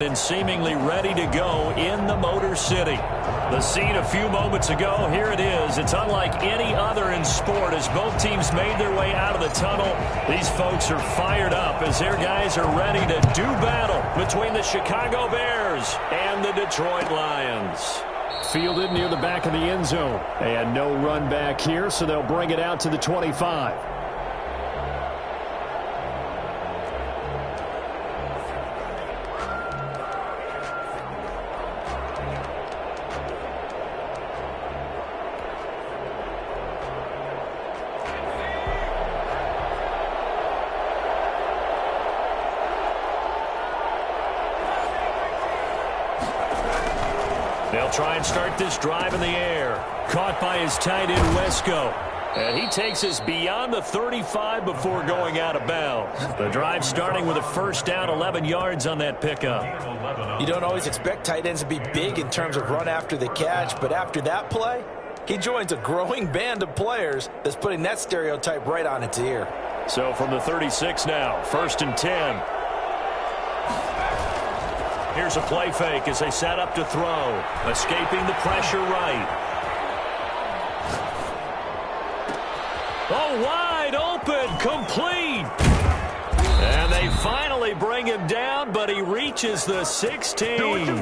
And seemingly ready to go in the Motor City. The scene a few moments ago, here it is. It's unlike any other in sport as both teams made their way out of the tunnel. These folks are fired up as their guys are ready to do battle between the Chicago Bears and the Detroit Lions. Fielded near the back of the end zone. And no run back here, so they'll bring it out to the 25. They'll try and start this drive in the air. Caught by his tight end, Wesco. And he takes us beyond the 35 before going out of bounds. The drive starting with a first down, 11 yards on that pickup. You don't always expect tight ends to be big in terms of run after the catch, but after that play, he joins a growing band of players that's putting that stereotype right on its ear. So from the 36 now, 1st and 10. Here's a play fake as they set up to throw. Escaping the pressure right. Oh, wide open, complete. And they finally bring him down, but he reaches the 16.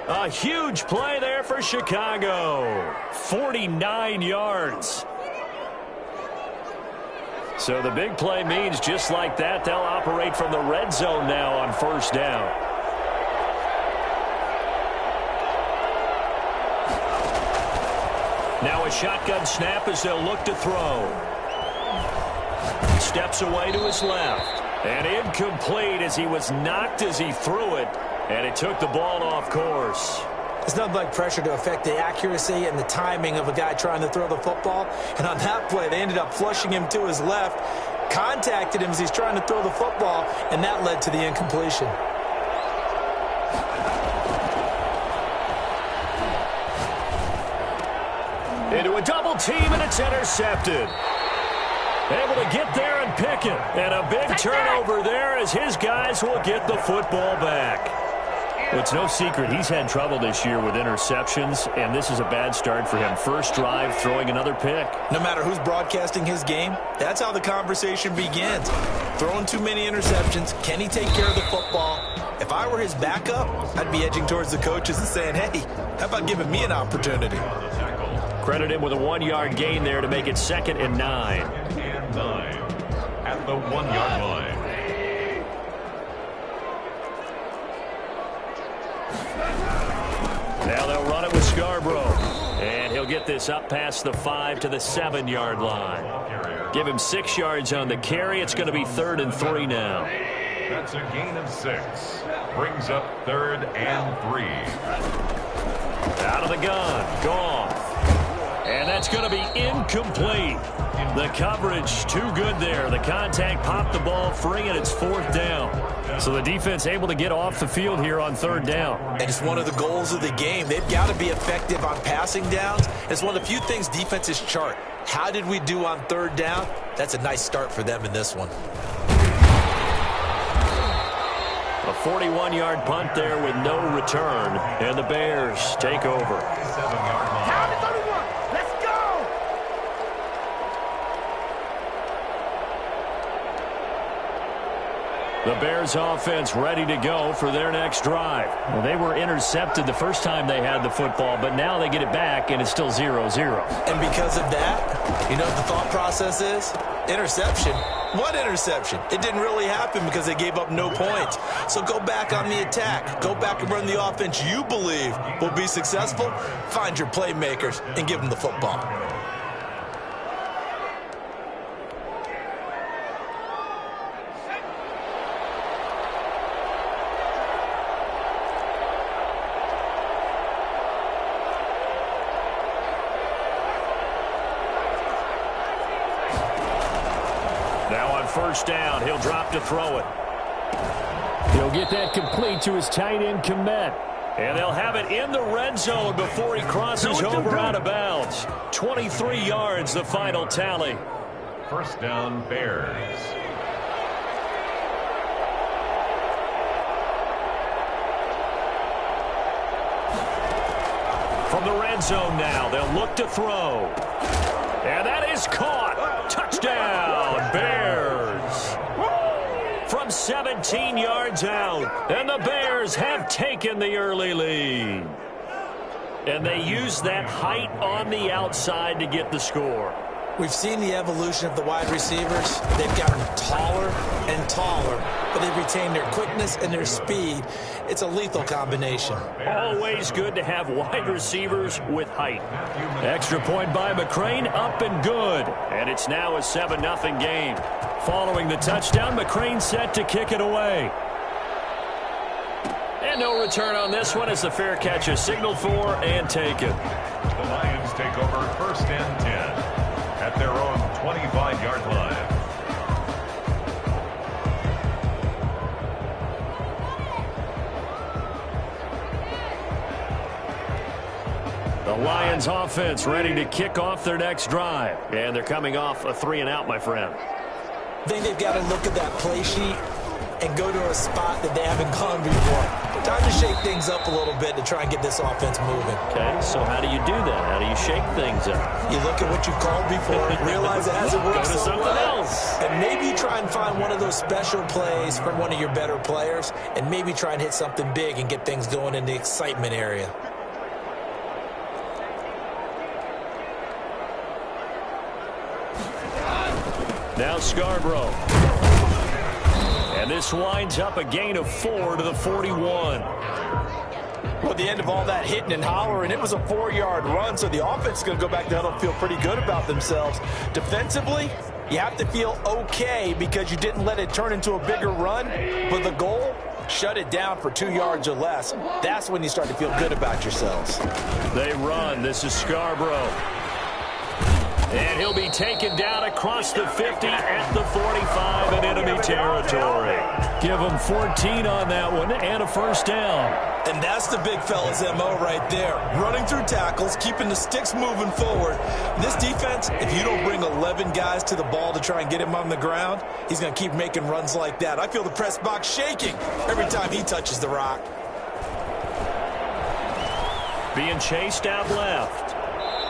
A huge play there for Chicago. 49 yards. So the big play means just like that, they'll operate from the red zone now on first down. Now a shotgun snap as they'll look to throw. Steps away to his left. And incomplete as he was knocked as he threw it. And it took the ball off course. It's nothing like pressure to affect the accuracy and the timing of a guy trying to throw the football. And on that play, they ended up flushing him to his left, contacted him as he's trying to throw the football, and that led to the incompletion. Into a double team, and it's intercepted. Able to get there and pick it. And a big turnover there as his guys will get the football back. Well, it's no secret he's had trouble this year with interceptions, and this is a bad start for him. First drive, throwing another pick. No matter who's broadcasting his game, that's how the conversation begins. Throwing too many interceptions, can he take care of the football? If I were his backup, I'd be edging towards the coaches and saying, hey, how about giving me an opportunity? Credit him with a 1-yard gain there to make it 2nd and 9. And 9 at the 1-yard line. Now they'll run it with Scarborough. And he'll get this up past the 5 to the 7-yard line. Give him 6 yards on the carry. It's going to be 3rd and 3 now. That's a gain of 6. Brings up 3rd and 3. Out of the gun. Gone. And that's going to be incomplete. The coverage too good there. The contact popped the ball free, and it's 4th down. So the defense able to get off the field here on 3rd down. And it's one of the goals of the game. They've got to be effective on passing downs. It's one of the few things defenses chart. How did we do on 3rd down? That's a nice start for them in this one. A 41-yard punt there with no return. And the Bears take over. 7-yard line. The Bears offense ready to go for their next drive. Well, they were intercepted the first time they had the football, but now they get it back, and it's still 0-0. And because of that, you know what the thought process is? Interception. What interception? It didn't really happen because they gave up no points. So go back on the attack. Go back and run the offense you believe will be successful. Find your playmakers and give them the football. Now on first down, he'll drop to throw it. He'll get that complete to his tight end, Komet. And they'll have it in the red zone before he crosses over out of bounds. 23 yards, the final tally. First down, Bears. From the red zone now, they'll look to throw. And that is caught. Touchdown, Bears. From 17 yards out, and the Bears have taken the early lead. And they use that height on the outside to get the score. We've seen the evolution of the wide receivers. They've gotten taller and taller, but they've retained their quickness and their speed. It's a lethal combination. Always good to have wide receivers with height. Extra point by McCrane, up and good. And it's now a 7-0 game. Following the touchdown, McCrane set to kick it away. And no return on this one as the fair catch is signaled for and taken. The Lions take over 1st and 10 at their own 25-yard line. The Lions offense ready to kick off their next drive. And they're coming off a 3-and-out, my friend. I think they've got to look at that play sheet and go to a spot that they haven't gone before. Time to shake things up a little bit to try and get this offense moving. Okay, so how do you do that? How do you shake things up? You look at what you called before, realize it hasn't worked Go to so something well, else. and maybe you try and find one of those special plays from one of your better players, and maybe try and hit something big and get things going in the excitement area. Now Scarborough. And this winds up a gain of 4 to the 41. Well, at the end of all that hitting and hollering, it was a 4-yard run, so the offense is going to go back down and feel pretty good about themselves. Defensively, you have to feel okay because you didn't let it turn into a bigger run, but the goal, shut it down for 2 yards or less. That's when you start to feel good about yourselves. They run. This is Scarborough. And he'll be taken down across the 50 at the 45 in enemy territory. Give him 14 on that one and a first down. And that's the big fella's MO right there. Running through tackles, keeping the sticks moving forward. This defense, if you don't bring 11 guys to the ball to try and get him on the ground, he's going to keep making runs like that. I feel the press box shaking every time he touches the rock. Being chased out left.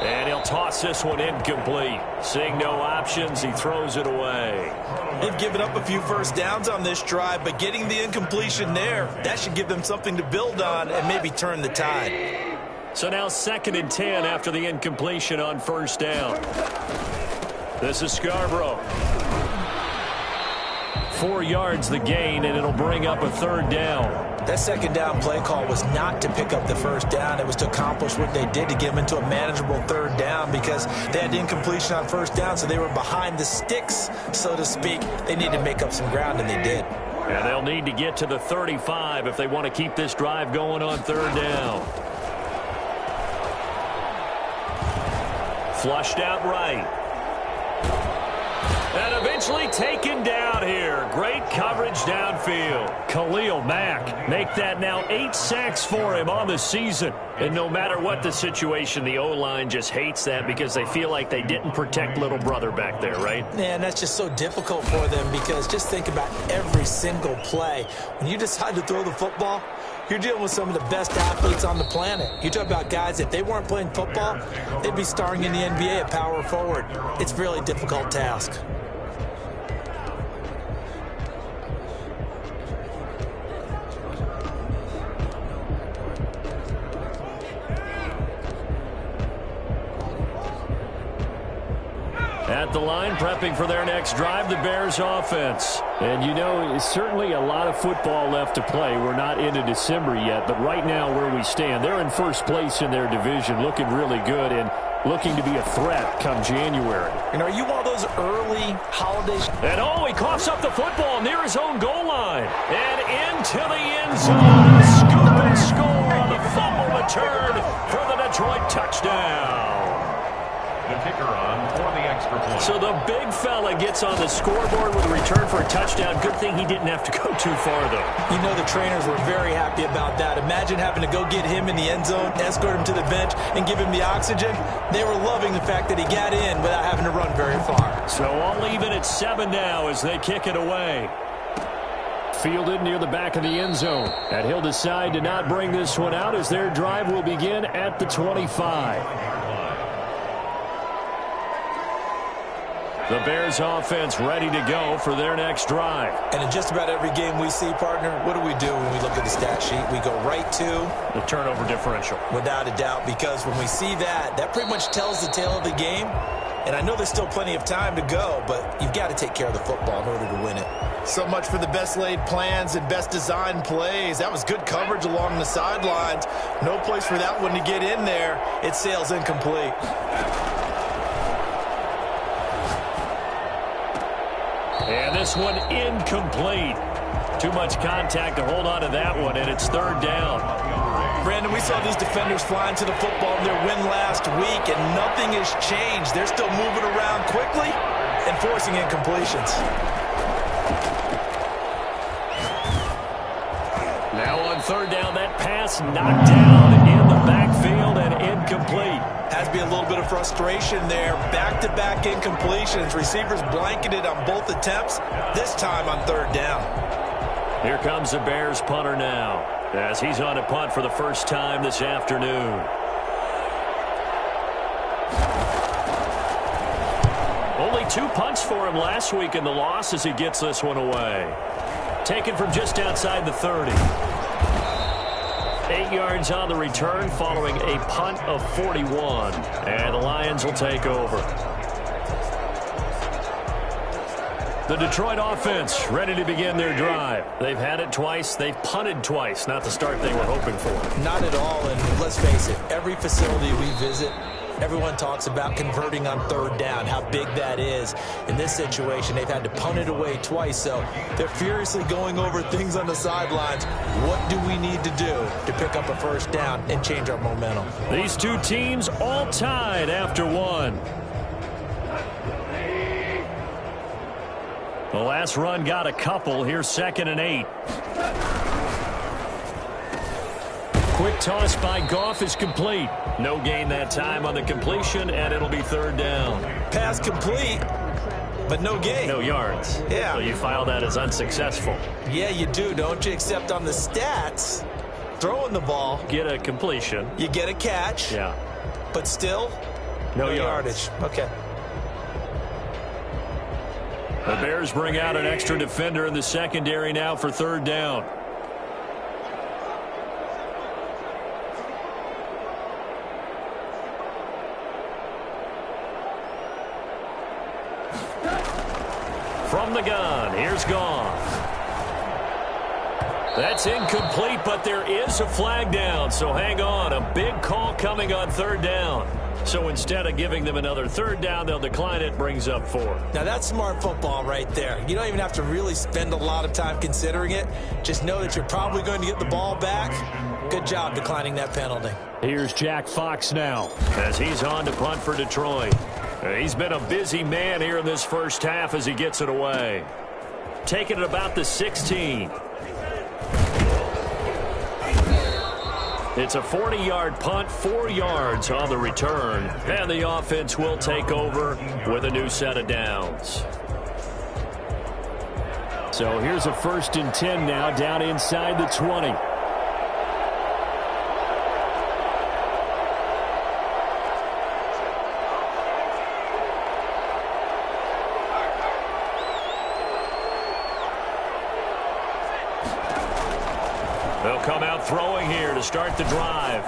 And he'll toss this one incomplete. Seeing no options, he throws it away. They've given up a few first downs on this drive, but getting the incompletion there, that should give them something to build on and maybe turn the tide. So now 2nd and 10 after the incompletion on first down. This is Scarborough. 4 yards the gain, and it'll bring up a 3rd down. That 2nd down play call was not to pick up the first down. It was to accomplish what they did to get them into a manageable 3rd down because they had incompletion on first down, so they were behind the sticks, so to speak. They needed to make up some ground, and they did. And they'll need to get to the 35 if they want to keep this drive going on 3rd down. Flushed out right. And eventually taken down here. Great coverage downfield. Khalil Mack make that now 8 sacks for him on the season. And no matter what the situation, the O-line just hates that because they feel like they didn't protect little brother back there, right? Man, that's just so difficult for them because just think about every single play. When you decide to throw the football, you're dealing with some of the best athletes on the planet. You talk about guys, if they weren't playing football, they'd be starring in the NBA at power forward. It's a really difficult task. At the line, prepping for their next drive, the Bears offense. And, you know, certainly a lot of football left to play. We're not into December yet, but right now where we stand, they're in first place in their division, looking really good and looking to be a threat come January. And are you one of those early holidays? And, oh, he coughs up the football near his own goal line. And into the end zone. Scoop and score on the fumble return for the Detroit touchdown. The kicker on for the extra point. So the big fella gets on the scoreboard with a return for a touchdown. Good thing he didn't have to go too far, though. You know the trainers were very happy about that. Imagine having to go get him in the end zone, escort him to the bench, and give him the oxygen. They were loving the fact that he got in without having to run very far. So all even at 7 now as they kick it away. fielded near the back of the end zone. And he'll decide to not bring this one out as their drive will begin at the 25. The Bears offense ready to go for their next drive. And in just about every game we see, partner, what do we do when we look at the stat sheet? We go right to the turnover differential. Without a doubt, because when we see that, that pretty much tells the tale of the game. And I know there's still plenty of time to go, but you've got to take care of the football in order to win it. So much for the best laid plans and best designed plays. That was good coverage along the sidelines. No place for that one to get in there. It sails incomplete. And this one incomplete. Too much contact to hold on to that one, and it's third down. Brandon, we saw these defenders flying to the football in their win last week, and nothing has changed. They're still moving around quickly and forcing incompletions. Now on third down, that pass knocked down in the backfield and incomplete. Has to be a little bit of frustration there. Back-to-back incompletions. Receivers blanketed on both attempts, this time on third down. Here comes the Bears punter now, as he's on a punt for the first time this afternoon. Only 2 punts for him last week in the loss as he gets this one away. Taken from just outside the 30. 8 yards on the return following a punt of 41. And the Lions will take over. The Detroit offense ready to begin their drive. They've had it twice. They've punted twice. Not the start they were hoping for. Not at all, and let's face it, every facility we visit, everyone talks about converting on third down, how big that is. In this situation, they've had to punt it away twice, so they're furiously going over things on the sidelines. What do we need to do to pick up a first down and change our momentum? These two teams all tied after one. The last run got a couple. Here's 2nd and 8. Quick toss by Goff is complete. No gain that time on the completion, and it'll be third down. Pass complete, but no gain. No yards. Yeah. So you file that as unsuccessful. Yeah, you do, don't you? Except on the stats, throwing the ball. Get a completion. You get a catch. Yeah. But still, no yardage. Okay. The Bears bring out an extra defender in the secondary now for third down. From the gun, here's Goff. That's incomplete, but there is a flag down, so hang on. A big call coming on third down. So instead of giving them another third down, they'll decline it, brings up 4. Now that's smart football right there. You don't even have to really spend a lot of time considering it. Just know that you're probably going to get the ball back. Good job declining that penalty. Here's Jack Fox now as he's on to punt for Detroit. He's been a busy man here in this first half as he gets it away. Taking it about the 16. It's a 40-yard punt, 4 yards on the return. And the offense will take over with a new set of downs. So here's a 1st and 10 now down inside the 20. They'll come out throwing here to start the drive.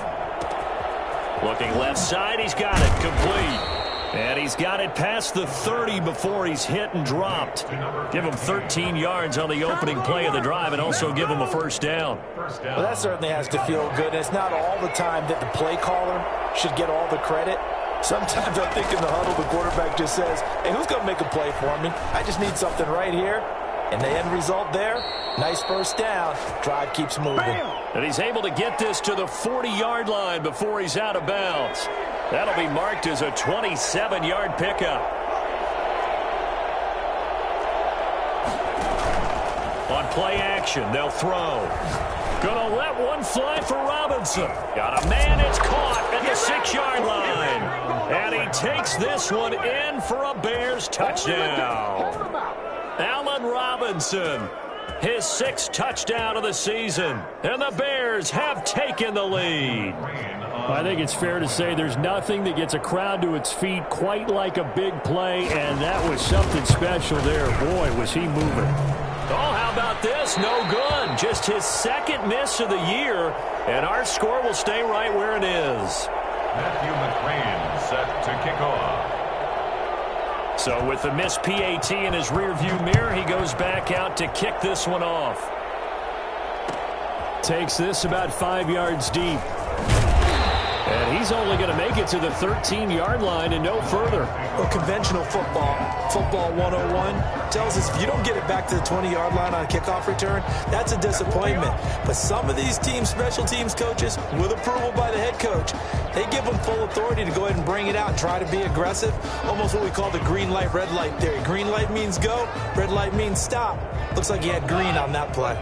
Looking left side, he's got it complete. And he's got it past the 30 before he's hit and dropped. Give him 13 yards on the opening play of the drive and also give him a first down. Well, that certainly has to feel good. And it's not all the time that the play caller should get all the credit. Sometimes I think in the huddle, the quarterback just says, hey, who's going to make a play for me? I just need something right here. And the end result there, nice first down. Drive keeps moving. And he's able to get this to the 40-yard line before he's out of bounds. That'll be marked as a 27-yard pickup. On play action, they'll throw. Gonna let one fly for Robinson. Got a man, it's caught at the 6-yard line. And he takes this one in for a Bears touchdown. Allen Robinson His 6th touchdown of the season. And the Bears have taken the lead. I think it's fair to say there's nothing that gets a crowd to its feet quite like a big play, and that was something special there. Boy, was he moving. Oh, how about this? No good. Just his 2nd miss of the year, and our score will stay right where it is. Matthew McCrane set to kick off. So with the missed PAT in his rearview mirror, he goes back out to kick this one off. Takes this about 5 yards deep. And he's only going to make it to the 13-yard line and no further. Well, conventional football 101, tells us if you don't get it back to the 20-yard line on a kickoff return, that's a disappointment. But some of these special teams coaches, with approval by the head coach, they give them full authority to go ahead and bring it out and try to be aggressive. Almost what we call the green light, red light theory. Green light means go, red light means stop. Looks like he had green on that play.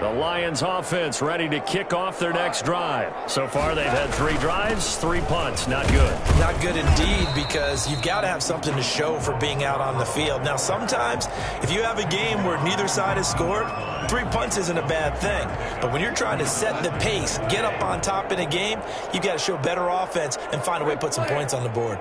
The Lions offense ready to kick off their next drive. So far they've had 3 drives, 3 punts. Not good. Not good indeed, because you've got to have something to show for being out on the field. Now, sometimes if you have a game where neither side has scored, 3 punts isn't a bad thing. But when you're trying to set the pace, get up on top in a game, you've got to show better offense and find a way to put some points on the board.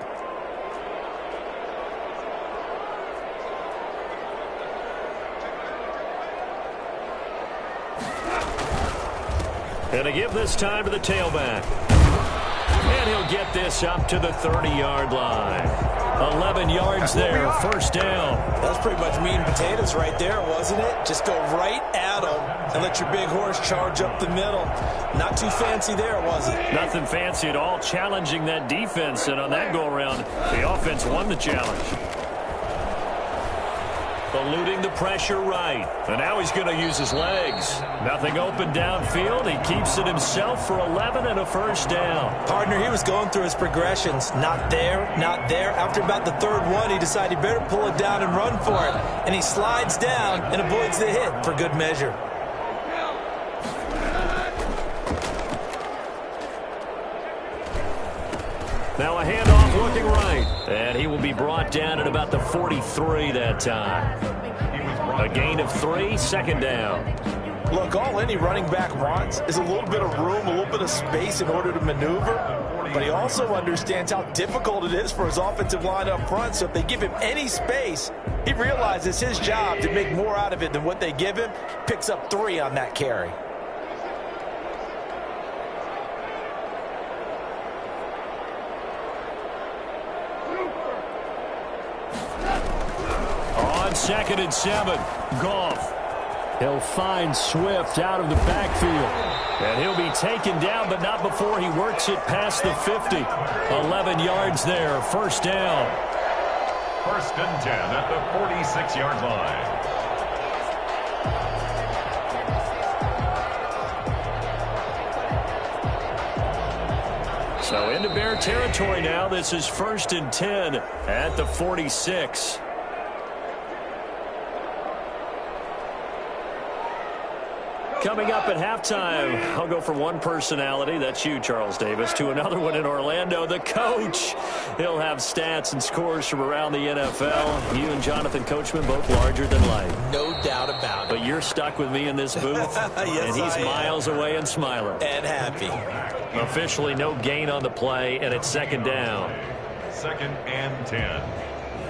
And to give this time to the tailback. And he'll get this up to the 30-yard line. 11 yards there, 1st down. That was pretty much meat and potatoes right there, wasn't it? Just go right at them and let your big horse charge up the middle. Not too fancy there, was it? Nothing fancy at all, challenging that defense. And on that go-around, the offense won the challenge. Eluding the pressure right. And now he's going to use his legs. Nothing open downfield. He keeps it himself for 11 and a 1st down. Partner, he was going through his progressions. Not there, not there. After about the 3rd one, he decided he better pull it down and run for it. And he slides down and avoids the hit for good measure. Now a handoff looking right. And he will be brought down at about the 43 that time. A gain of 3, 2nd down. Look, all any running back wants is a little bit of room, a little bit of space in order to maneuver. But he also understands how difficult it is for his offensive line up front. So if they give him any space, he realizes his job to make more out of it than what they give him. Picks up 3 on that carry. On 2nd and 7, Goff. He'll find Swift out of the backfield. And he'll be taken down, but not before he works it past the 50. 11 yards there, 1st down. 1st and 10 at the 46-yard line. So into Bear territory now. This is 1st and 10 at the 46. Coming up at halftime, I'll go from one personality, that's you, Charles Davis, to another one in Orlando, the coach. He'll have stats and scores from around the NFL. You and Jonathan Coachman, both larger than life. No doubt about it. But you're stuck with me in this booth, yes, and he's miles away and smiling. And happy. Officially no gain on the play, and it's 2nd down. 2nd and 10.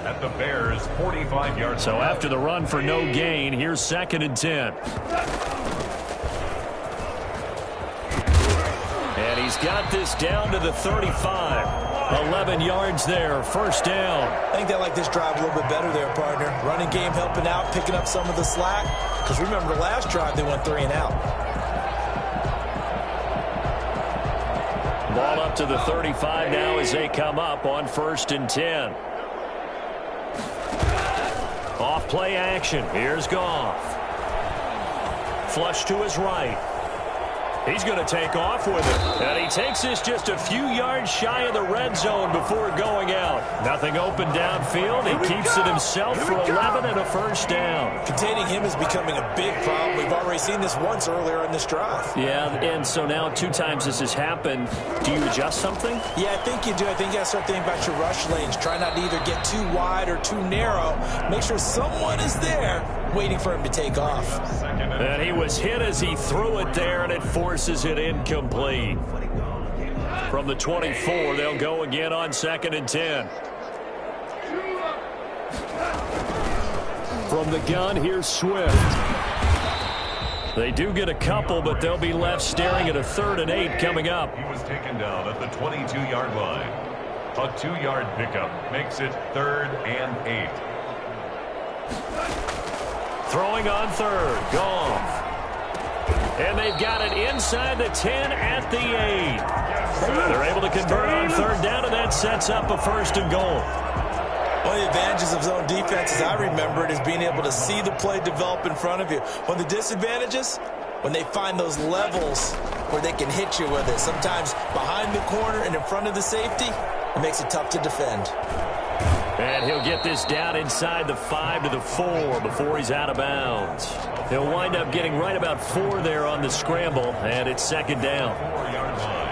At the Bears' 45-yard line. So after the run for no gain, here's 2nd and 10. And he's got this down to the 35. 11 yards there, 1st down. I think they like this drive a little bit better there, partner. Running game helping out, picking up some of the slack. Because remember, the last drive they went 3 and out. Ball up to the 35 now as they come up on 1st and 10. Off play action. Here's Goff. Flush to his right. He's going to take off with it. And he takes this just a few yards shy of the red zone before going out. Nothing open downfield. He keeps it himself for 11 and a 1st down. Containing him is becoming a big problem. We've already seen this once earlier in this drive. Yeah, and so now 2 times this has happened. Do you adjust something? Yeah, I think you do. I think you got to start thinking about your rush lanes. Try not to either get too wide or too narrow. Make sure someone is there waiting for him to take off. And he was hit as he threw it there, and it forces it incomplete. From the 24, they'll go again on 2nd and 10. From the gun, here's Swift. They do get a couple, but they'll be left staring at a 3rd and 8 coming up. He was taken down at the 22-yard line. A 2-yard pickup makes it 3rd and 8. Throwing on 3rd, Goff. And they've got it inside the 10 at the 8. They're able to convert on 3rd down, and that sets up a 1st and goal. One of the advantages of zone defense, as I remember it, is being able to see the play develop in front of you. One of the disadvantages, when they find those levels where they can hit you with it. Sometimes behind the corner and in front of the safety, it makes it tough to defend. And he'll get this down inside the 5 to the 4 before he's out of bounds. He'll wind up getting right about 4 there on the scramble, and it's 2nd down. 4-yard line.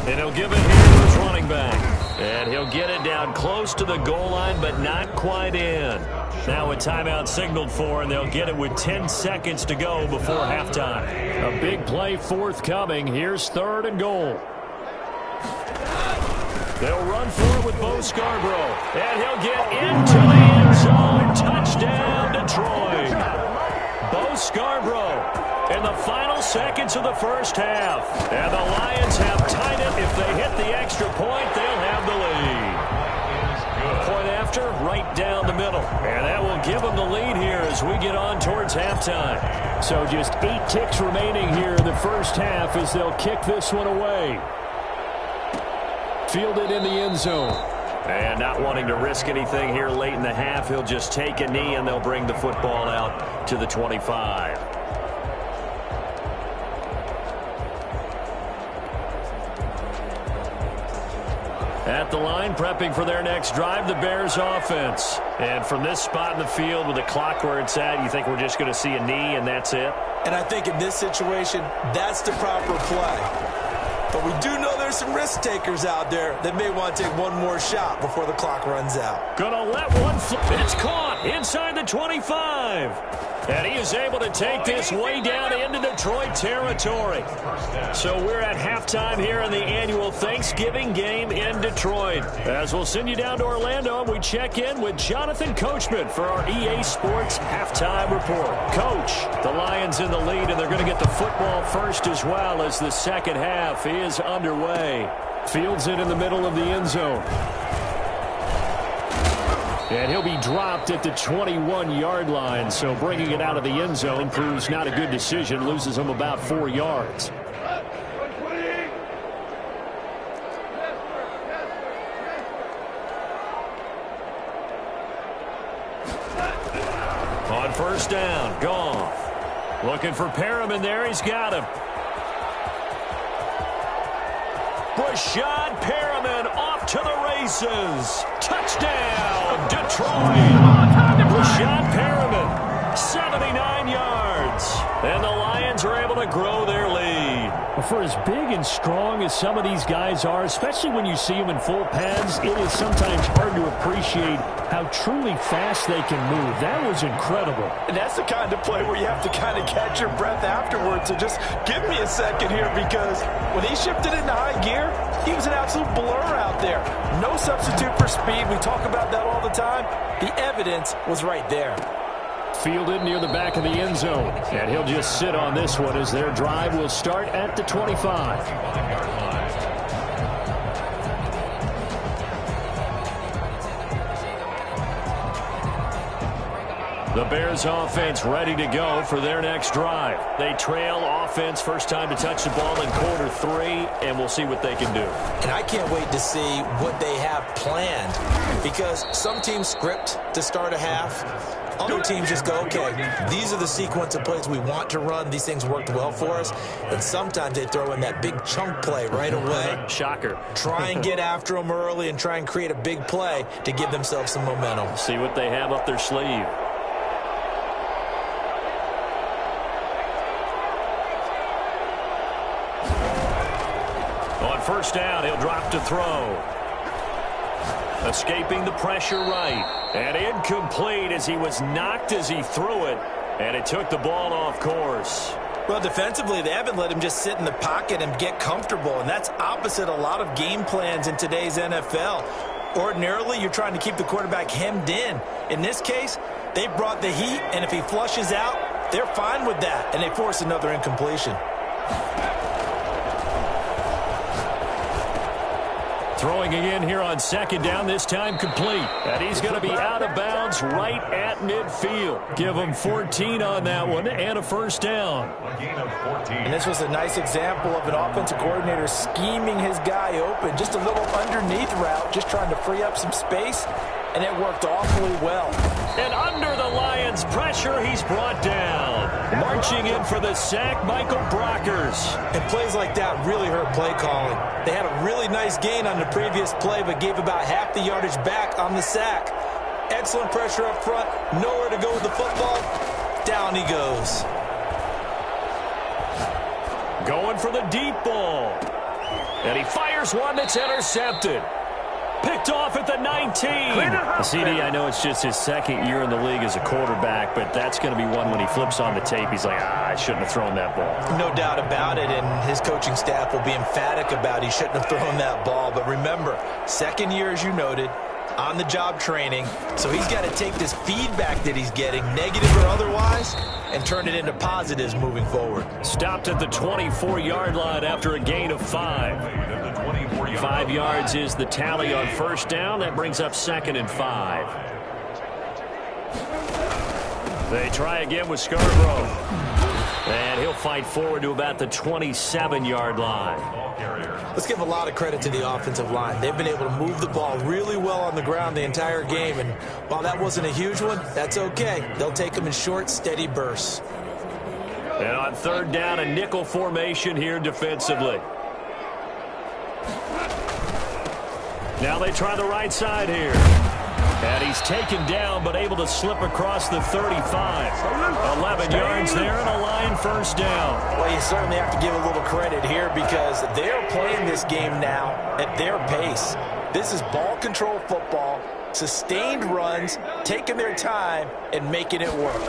And he'll give it here to his running back. And he'll get it down close to the goal line, but not quite in. Now a timeout signaled for, and they'll get it with 10 seconds to go before halftime. A big play forthcoming. Here's 3rd and goal. They'll run for it with Bo Scarborough. And he'll get into the end zone. Touchdown, Detroit. Bo Scarborough in the final seconds of the first half. And the Lions have tied it. If they hit the extra point, they'll have the lead. Point after, right down the middle. And that will give them the lead here as we get on towards halftime. So just 8 ticks remaining here in the first half as they'll kick this one away. Fielded in the end zone. And not wanting to risk anything here late in the half, he'll just take a knee and they'll bring the football out to the 25. At the line, prepping for their next drive, the Bears offense. And from this spot in the field with the clock where it's at, you think we're just going to see a knee and that's it? And I think in this situation, that's the proper play. But we do know there's some risk takers out there that may want to take one more shot before the clock runs out. Gonna let one flip. It's caught inside the 25. And he is able to take this way down into Detroit territory. So we're at halftime here in the annual Thanksgiving game in Detroit. As we'll send you down to Orlando, we check in with Jonathan Coachman for our EA Sports halftime report. Coach, the Lions in the lead, and they're going to get the football first as well as the second half is underway. Fields it in the middle of the end zone. And he'll be dropped at the 21-yard line, so bringing it out of the end zone proves not a good decision, loses him about 4 yards. On first down, Goff. Looking for Perriman there, he's got him. Rashad Perriman off to the races. Touchdown, Detroit. Rashad Perriman, 79 yards. And the Lions are able to grow their lead. For as big and strong as some of these guys are, especially when you see them in full pads, it is sometimes hard to appreciate how truly fast they can move. That was incredible. And that's the kind of play where you have to kind of catch your breath afterwards. So just give me a second here, because when he shifted into high gear, he was an absolute blur out there. No substitute for speed. We talk about that all the time. The evidence was right there. Fielded near the back of the end zone. And he'll just sit on this one as their drive will start at the 25. The Bears offense ready to go for their next drive. They trail offense, first time to touch the ball in quarter 3, and we'll see what they can do. And I can't wait to see what they have planned, because some teams script to start a half. Other teams just go, okay, these are the sequence of plays we want to run. These things worked well for us. And sometimes they throw in that big chunk play right away. Shocker. Try and get after them early and try and create a big play to give themselves some momentum. See what they have up their sleeve. first down. He'll drop to throw. Escaping the pressure right. And incomplete as he was knocked as he threw it. And it took the ball off course. Well, defensively, they haven't let him just sit in the pocket and get comfortable, and that's opposite a lot of game plans in today's NFL. Ordinarily, you're trying to keep the quarterback hemmed in. In this case, they brought the heat, and if he flushes out, they're fine with that, and they force another incompletion. Throwing again here on second down, this time complete. And he's going to be out of bounds right at midfield. Give him 14 on that one and a first down. A gain of 14. And this was a nice example of an offensive coordinator scheming his guy open. Just a little underneath route, just trying to free up some space, and it worked awfully well. And under the Lions' pressure, he's brought down. Marching in for the sack, Michael Brockers. And plays like that really hurt play calling. They had a really nice gain on the previous play, but gave about half the yardage back on the sack. Excellent pressure up front, nowhere to go with the football. Down he goes. Going for the deep ball. And he fires one that's intercepted. Picked off at the 19. CD, I know it's just his second year in the league as a quarterback, but that's going to be one when he flips on the tape, he's like, I shouldn't have thrown that ball. No doubt about it, and his coaching staff will be emphatic about he shouldn't have thrown that ball. But remember, second year, as you noted, on-the-job training, so he's got to take this feedback that he's getting, negative or otherwise, and turn it into positives moving forward. Stopped at the 24-yard line after a gain of 5. 5 yards is the tally on first down. That brings up 2nd and 5. They try again with Scarborough. And he'll fight forward to about the 27-yard line. Let's give a lot of credit to the offensive line. They've been able to move the ball really well on the ground the entire game. And while that wasn't a huge one, that's okay. They'll take them in short, steady bursts. And on third down, a nickel formation here defensively. Now they try the right side here. And he's taken down, but able to slip across the 35. 11 yards there and a Lion first down. Well, you certainly have to give a little credit here because they're playing this game now at their pace. This is ball control football, sustained runs, taking their time, and making it work.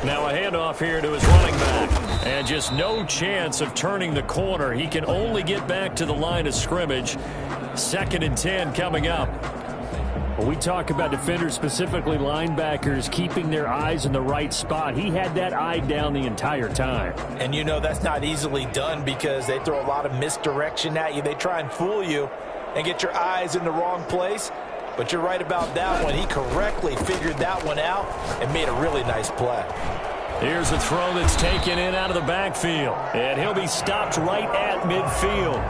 Now a handoff here to his running back. And just no chance of turning the corner. He can only get back to the line of scrimmage. 2nd and 10 coming up. When we talk about defenders, specifically linebackers, keeping their eyes in the right spot, he had that eye down the entire time. And you know that's not easily done because they throw a lot of misdirection at you. They try and fool you and get your eyes in the wrong place. But you're right about that one. He correctly figured that one out and made a really nice play. Here's a throw that's taken in out of the backfield. And he'll be stopped right at midfield.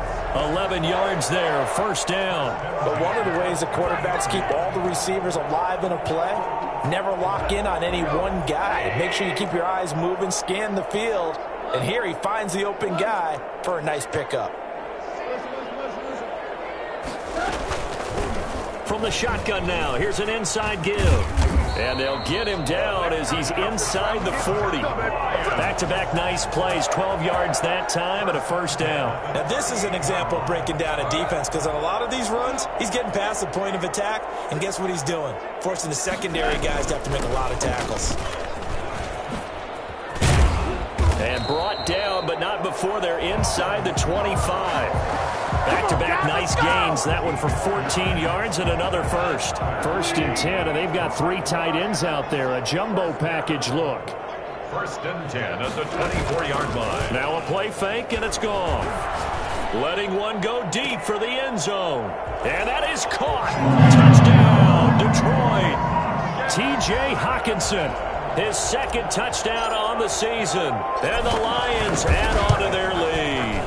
11 yards there, first down. But one of the ways the quarterbacks keep all the receivers alive in a play, never lock in on any one guy. Make sure you keep your eyes moving, scan the field. And here he finds the open guy for a nice pickup. From the shotgun now, here's an inside give. And they'll get him down as he's inside the 40. Back-to-back nice plays, 12 yards that time and a first down. Now this is an example of breaking down a defense because on a lot of these runs, he's getting past the point of attack, and guess what he's doing? Forcing the secondary guys to have to make a lot of tackles. And brought down, but not before they're inside the 25. Back-to-back nice gains. That one for 14 yards and another first. 1st and 10, and they've got 3 tight ends out there. A jumbo package look. 1st and 10 at the 24-yard line. Now a play fake, and it's gone. Letting one go deep for the end zone. And that is caught. Touchdown, Detroit. T.J. Hawkinson. His 2nd touchdown on the season. And the Lions add on to their lead.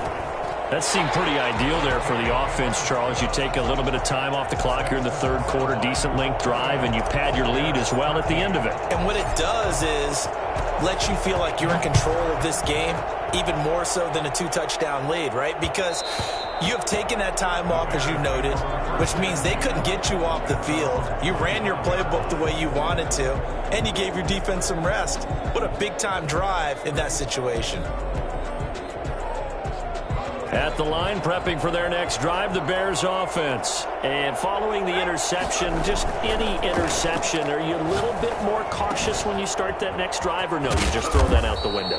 That seemed pretty ideal there for the offense, Charles. You take a little bit of time off the clock here in the 3rd quarter, decent length drive, and you pad your lead as well at the end of it. And what it does is let you feel like you're in control of this game, even more so than a 2-touchdown lead, right? Because you have taken that time off, as you noted, which means they couldn't get you off the field. You ran your playbook the way you wanted to, and you gave your defense some rest. What a big-time drive in that situation. At the line, prepping for their next drive, the Bears offense. And following the interception, just any interception, are you a little bit more cautious when you start that next drive, or no, you just throw that out the window?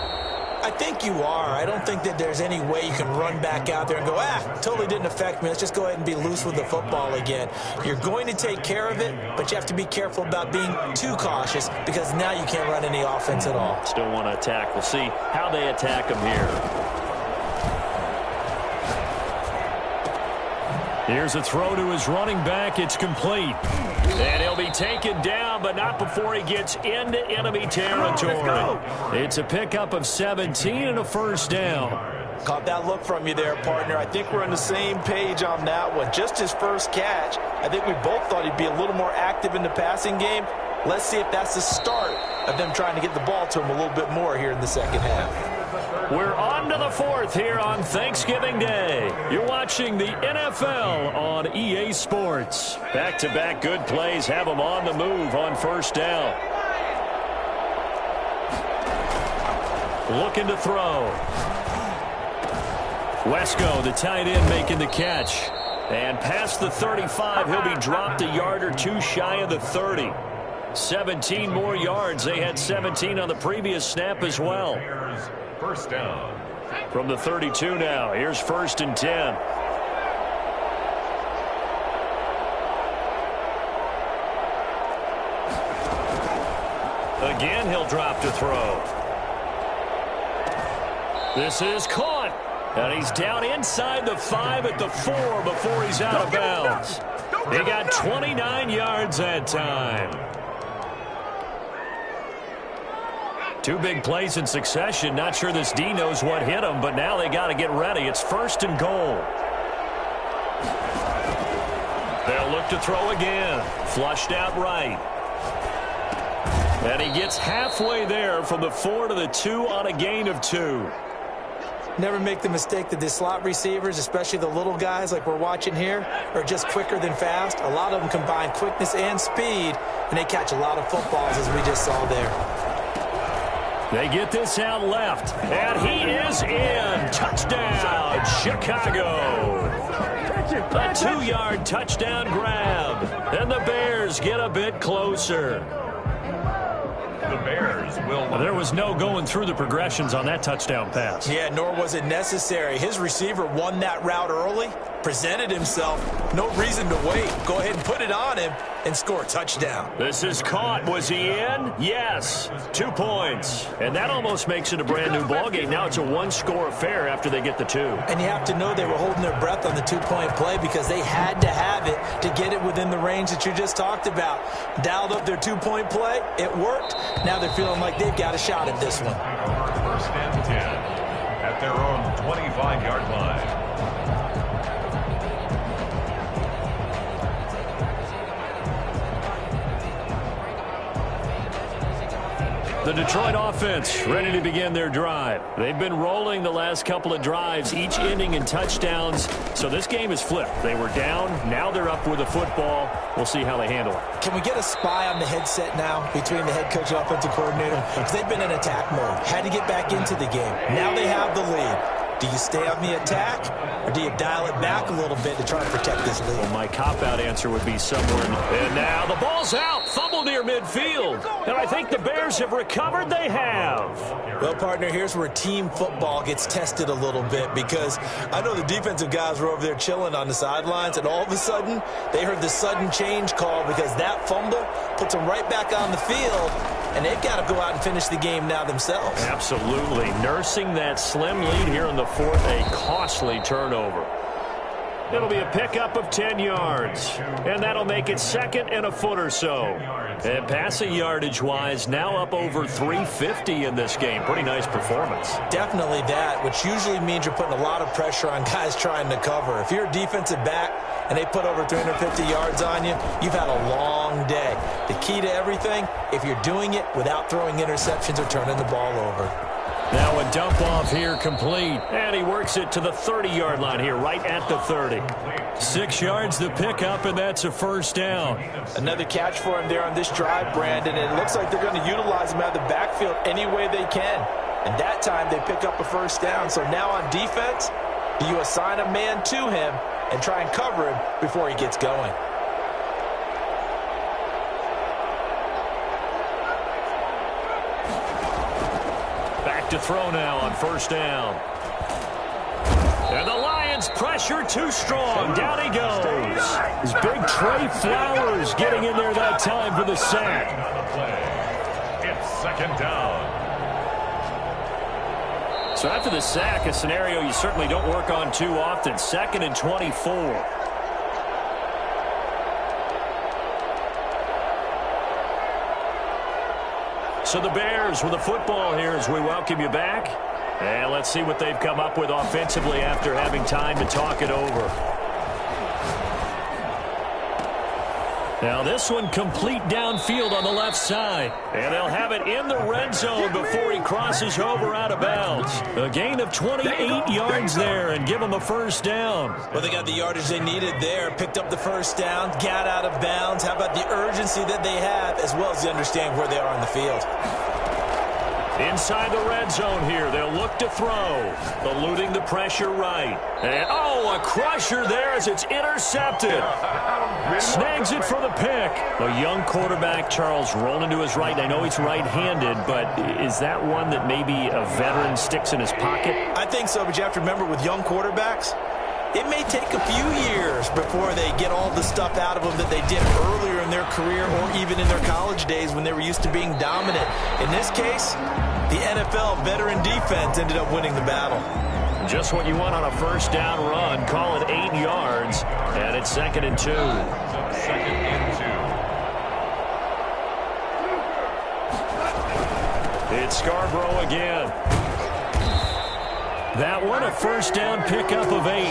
I think you are. I don't think that there's any way you can run back out there and go, totally didn't affect me. Let's just go ahead and be loose with the football again. You're going to take care of it, but you have to be careful about being too cautious because now you can't run any offense at all. Still want to attack. We'll see how they attack them here. Here's a throw to his running back. It's complete. And he'll be taken down, but not before he gets into enemy territory. It's a pickup of 17 and a first down. Caught that look from you there, partner. I think we're on the same page on that one. Just his first catch, I think we both thought he'd be a little more active in the passing game. Let's see if that's the start of them trying to get the ball to him a little bit more here in the second half. We're on to the fourth here on Thanksgiving Day. You're watching the NFL on EA Sports. Back-to-back good plays have them on the move on first down. Looking to throw. Wesco, the tight end, making the catch. And past the 35, he'll be dropped a yard or two shy of the 30. 17 more yards. They had 17 on the previous snap as well. First down. From the 32 now. Here's 1st and 10. Again, he'll drop to throw. This is caught. And he's down inside the 5 at the 4 before he's out of bounds. He got 29 yards that time. Two big plays in succession. Not sure this D knows what hit him, but now they got to get ready. It's 1st and goal. They'll look to throw again. Flushed out right. And he gets halfway there from the 4 to the 2 on a gain of 2. Never make the mistake that the slot receivers, especially the little guys like we're watching here, are just quicker than fast. A lot of them combine quickness and speed, and they catch a lot of footballs, as we just saw there. They get this out left, and he is in. Touchdown, Chicago. A 2-yard touchdown grab, and the Bears get a bit closer. The Bears will. There was no going through the progressions on that touchdown pass. Yeah, nor was it necessary. His receiver won that route early, presented himself. No reason to wait. Go ahead and put it on him and score a touchdown. This is caught. Was he in? Yes. 2 points. And that almost makes it a brand new ballgame. Now it's a 1-score affair after they get the 2. And you have to know they were holding their breath on the 2-point play because they had to have it to get it within the range that you just talked about. Dialed up their 2-point play. It worked. Now they're feeling like they've got a shot at this one. 1st and 10 at their own 25-yard line. The Detroit offense ready to begin their drive. They've been rolling the last couple of drives, each ending in touchdowns. So this game is flipped. They were down. Now they're up with the football. We'll see how they handle it. Can we get a spy on the headset now between the head coach and offensive coordinator? Because they've been in attack mode. Had to get back into the game. Now they have the lead. Do you stay on the attack, or do you dial it back a little bit to try to protect this lead? Well, my cop-out answer would be somewhere. And now the ball's out. Fumble near midfield. And I think the Bears have recovered. They have. Well, partner, here's where team football gets tested a little bit because I know the defensive guys were over there chilling on the sidelines, and all of a sudden they heard the sudden change call because that fumble puts them right back on the field, and they've got to go out and finish the game now themselves. Absolutely. Nursing that slim lead here in the 4th, a costly turnover. It'll be a pickup of 10 yards, and that'll make it 2nd and a foot or so. And passing yardage-wise, now up over 350 in this game. Pretty nice performance. Definitely that, which usually means you're putting a lot of pressure on guys trying to cover. If you're a defensive back and they put over 350 yards on you, you've had a long day. The key to everything, if you're doing it without throwing interceptions or turning the ball over. Now a dump off here complete. And he works it to the 30-yard line here, right at the 30. 6 yards the pickup, and that's a first down. Another catch for him there on this drive, Brandon. And it looks like they're going to utilize him out of the backfield any way they can. And that time they pick up a first down. So now on defense, Do you assign a man to him and try and cover him before he gets going? Back to throw now on first down. And the Lions pressure too strong. Down he goes. It's big Trey Flowers getting in there that time for the sack. It's second down. So after the sack, a scenario you certainly don't work on too often. 2nd and 24. So the Bears with the football here as we welcome you back. And let's see what they've come up with offensively after having time to talk it over. Now this one complete downfield on the left side. And they'll have it in the red zone before he crosses over out of bounds. A gain of 28 yards there and give them a first down. Well, they got the yardage they needed there, picked up the first down, got out of bounds. How about the urgency that they have as well as they understand where they are on the field? Inside the red zone here, they'll look to throw. Eluding the pressure right. And, oh, a crusher there as it's intercepted. Snags it for the pick. A young quarterback, Charles, rolling to his right. I know he's right-handed, but is that one that maybe a veteran sticks in his pocket? I think so, but you have to remember with young quarterbacks, it may take a few years before they get all the stuff out of them that they did earlier in their career or even in their college days when they were used to being dominant. In this case, the NFL veteran defense ended up winning the battle. Just what you want on a first down run. Call it 8 yards, and it's 2nd and 2. 2nd and 2. It's Scarborough again. That one, a first down pickup of 8.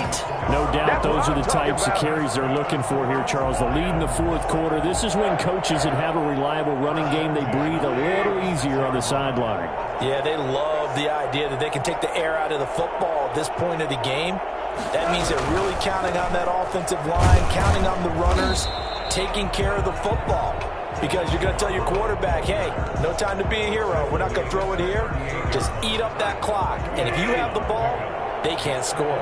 No doubt those are the types of carries they're looking for here, Charles. The lead in the fourth quarter. This is when coaches that have a reliable running game, they breathe a little easier on the sideline. Yeah, they love the idea that they can take the air out of the football at this point of the game. That means they're really counting on that offensive line, counting on the runners, taking care of the football. Because you're going to tell your quarterback, hey, no time to be a hero. We're not going to throw it here. Just eat up that clock. And if you have the ball, they can't score.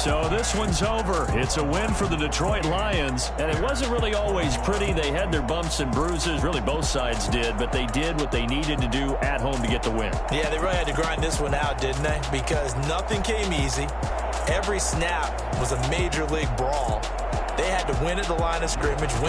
So this one's over. It's a win for the Detroit Lions, and it wasn't really always pretty. They had their bumps and bruises. Really, both sides did, but they did what they needed to do at home to get the win. Yeah, they really had to grind this one out, didn't they? Because nothing came easy. Every snap was a major league brawl. They had to win at the line of scrimmage, win